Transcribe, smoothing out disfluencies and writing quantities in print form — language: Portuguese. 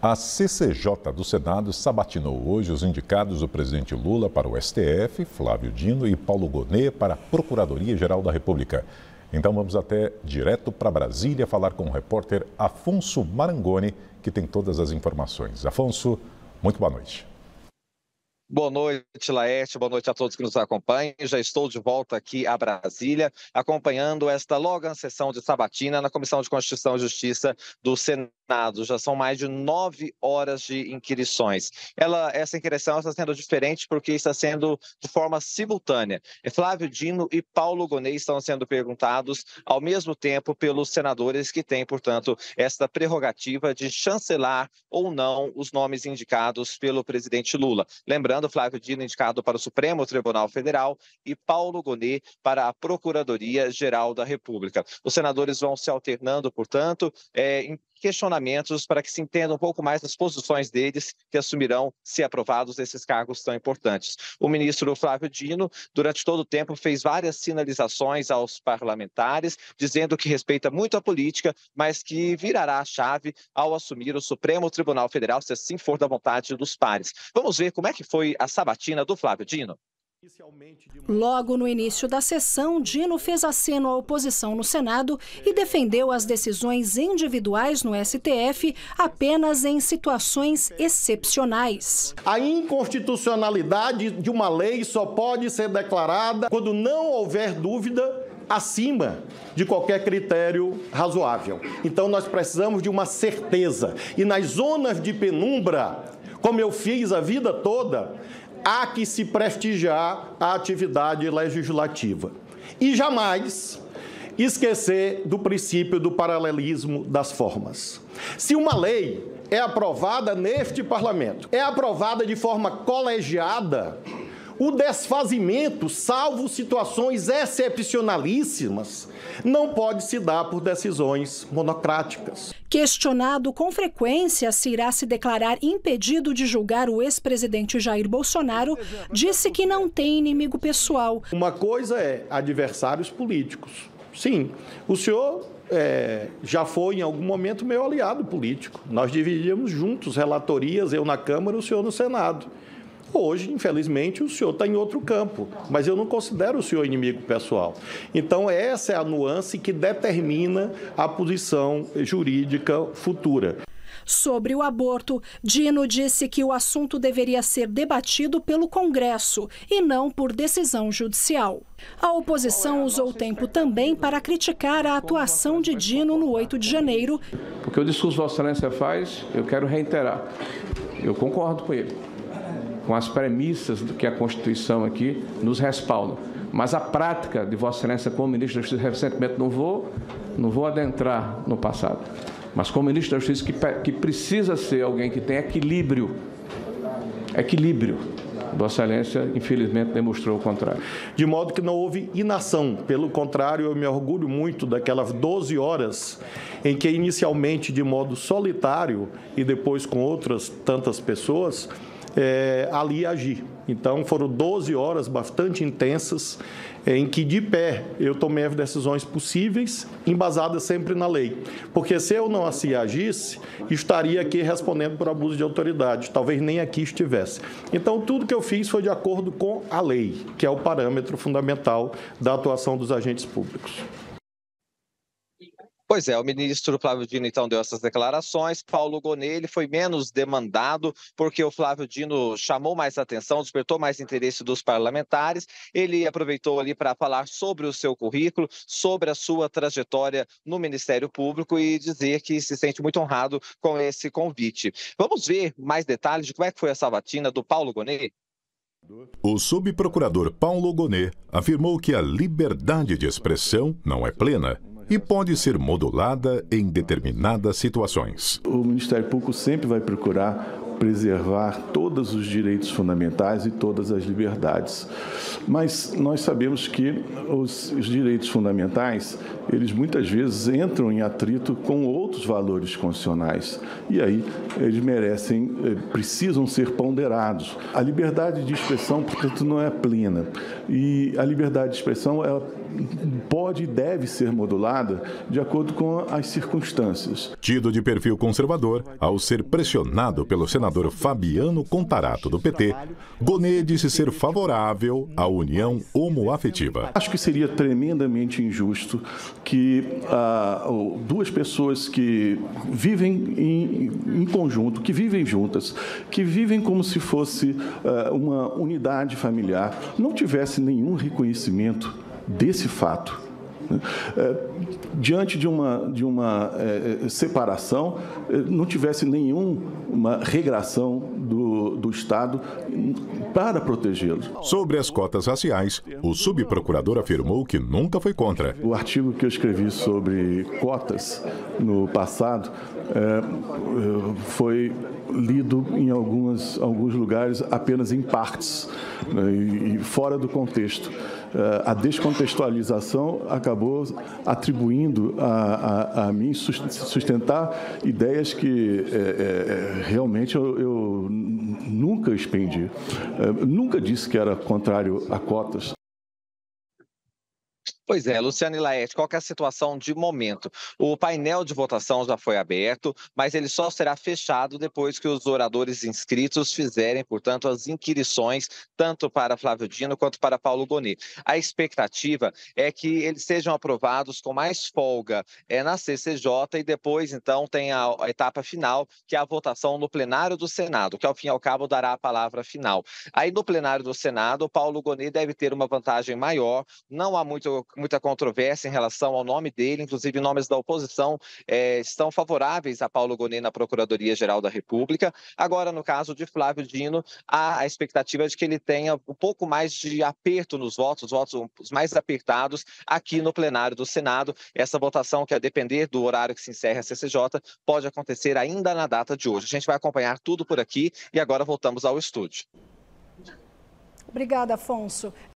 A CCJ do Senado sabatinou hoje os indicados do presidente Lula para o STF, Flávio Dino e Paulo Gonet para a Procuradoria-Geral da República. Então vamos até direto para Brasília falar com o repórter Afonso Marangoni, que tem todas as informações. Afonso, muito boa noite. Boa noite, Laerte. Boa noite a todos que nos acompanham. Já estou de volta aqui a Brasília, acompanhando esta longa sessão de sabatina na Comissão de Constituição e Justiça do Senado. Já são mais de 9 horas de inquirições. Essa inquirição está sendo diferente porque está sendo de forma simultânea. Flávio Dino e Paulo Gonet estão sendo perguntados ao mesmo tempo pelos senadores que têm, portanto, esta prerrogativa de chancelar ou não os nomes indicados pelo presidente Lula. Lembrando, Flávio Dino indicado para o Supremo Tribunal Federal e Paulo Gonet para a Procuradoria-Geral da República. Os senadores vão se alternando, portanto, em questionamentos para que se entenda um pouco mais das posições deles que assumirão, se aprovados, esses cargos tão importantes. O ministro Flávio Dino, durante todo o tempo, fez várias sinalizações aos parlamentares, dizendo que respeita muito a política, mas que virará a chave ao assumir o Supremo Tribunal Federal, se assim for da vontade dos pares. Vamos ver como é que foi a sabatina do Flávio Dino? Logo no início da sessão, Dino fez aceno à oposição no Senado e defendeu as decisões individuais no STF apenas em situações excepcionais. A inconstitucionalidade de uma lei só pode ser declarada quando não houver dúvida acima de qualquer critério razoável. Então nós precisamos de uma certeza. E nas zonas de penumbra, como eu fiz a vida toda, há que se prestigiar a atividade legislativa. E jamais esquecer do princípio do paralelismo das formas. Se uma lei é aprovada neste parlamento, é aprovada de forma colegiada, o desfazimento, salvo situações excepcionalíssimas, não pode se dar por decisões monocráticas. Questionado com frequência se irá se declarar impedido de julgar o ex-presidente Jair Bolsonaro, disse que não tem inimigo pessoal. Uma coisa é adversários políticos. Sim, o senhor já foi em algum momento meu aliado político. Nós dividíamos juntos relatorias, eu na Câmara e o senhor no Senado. Hoje, infelizmente, o senhor está em outro campo, mas eu não considero o senhor inimigo pessoal. Então, essa é a nuance que determina a posição jurídica futura. Sobre o aborto, Dino disse que o assunto deveria ser debatido pelo Congresso e não por decisão judicial. A oposição usou o tempo também para criticar a atuação de Dino no 8 de janeiro. Porque o discurso que Vossa Excelência faz, eu quero reiterar. Eu concordo com ele, com as premissas do que a Constituição aqui nos respalda. Mas a prática de Vossa Excelência como ministro da Justiça, recentemente, não vou adentrar no passado, mas como ministro da Justiça que precisa ser alguém que tem equilíbrio. Vossa Excelência, infelizmente, demonstrou o contrário. De modo que não houve inação. Pelo contrário, eu me orgulho muito daquelas 12 horas em que, inicialmente, de modo solitário e depois com outras tantas pessoas, ali agir. Então, foram 12 horas bastante intensas, em que, de pé, eu tomei as decisões possíveis, embasadas sempre na lei. Porque se eu não assim agisse, estaria aqui respondendo por abuso de autoridade. Talvez nem aqui estivesse. Então, tudo que eu fiz foi de acordo com a lei, que é o parâmetro fundamental da atuação dos agentes públicos. Pois é, o ministro Flávio Dino, então, deu essas declarações. Paulo Gonet, ele foi menos demandado, porque o Flávio Dino chamou mais atenção, despertou mais interesse dos parlamentares. Ele aproveitou ali para falar sobre o seu currículo, sobre a sua trajetória no Ministério Público e dizer que se sente muito honrado com esse convite. Vamos ver mais detalhes de como é que foi a sabatina do Paulo Gonet? O subprocurador Paulo Gonet afirmou que a liberdade de expressão não é plena e pode ser modulada em determinadas situações. O Ministério Público sempre vai procurar preservar todos os direitos fundamentais e todas as liberdades. Mas nós sabemos que os direitos fundamentais, eles muitas vezes entram em atrito com outros valores constitucionais. E aí eles precisam ser ponderados. A liberdade de expressão, portanto, não é plena. E a liberdade de expressão, ela pode e deve ser modulada de acordo com as circunstâncias. Tido de perfil conservador, ao ser pressionado pelo senador Fabiano Contarato, do PT, Gonê disse ser favorável à união homoafetiva. Acho que seria tremendamente injusto que duas pessoas que vivem em conjunto, que vivem juntas, que vivem como se fosse uma unidade familiar, não tivessem nenhum reconhecimento desse fato. Diante de uma separação, não tivesse nenhuma regressão do Estado para protegê-los. Sobre as cotas raciais, o subprocurador afirmou que nunca foi contra. O artigo que eu escrevi sobre cotas no passado foi lido em alguns lugares apenas em partes, né, e fora do contexto. A descontextualização acabou atribuindo a mim sustentar ideias que realmente eu nunca expendi. Nunca disse que era contrário a cotas. Pois é, Luciane Laet, qual que é a situação de momento? O painel de votação já foi aberto, mas ele só será fechado depois que os oradores inscritos fizerem, portanto, as inquirições, tanto para Flávio Dino quanto para Paulo Gonê. A expectativa é que eles sejam aprovados com mais folga na CCJ e depois, então, tem a etapa final, que é a votação no plenário do Senado, que, ao fim e ao cabo, dará a palavra final. Aí, no plenário do Senado, o Paulo Gonê deve ter uma vantagem maior, não há muita controvérsia em relação ao nome dele, inclusive nomes da oposição estão favoráveis a Paulo Gonê na Procuradoria-Geral da República. Agora, no caso de Flávio Dino, há a expectativa de que ele tenha um pouco mais de aperto nos votos, os votos mais apertados aqui no plenário do Senado. Essa votação, que a depender do horário que se encerra a CCJ, pode acontecer ainda na data de hoje. A gente vai acompanhar tudo por aqui e agora voltamos ao estúdio. Obrigada, Afonso.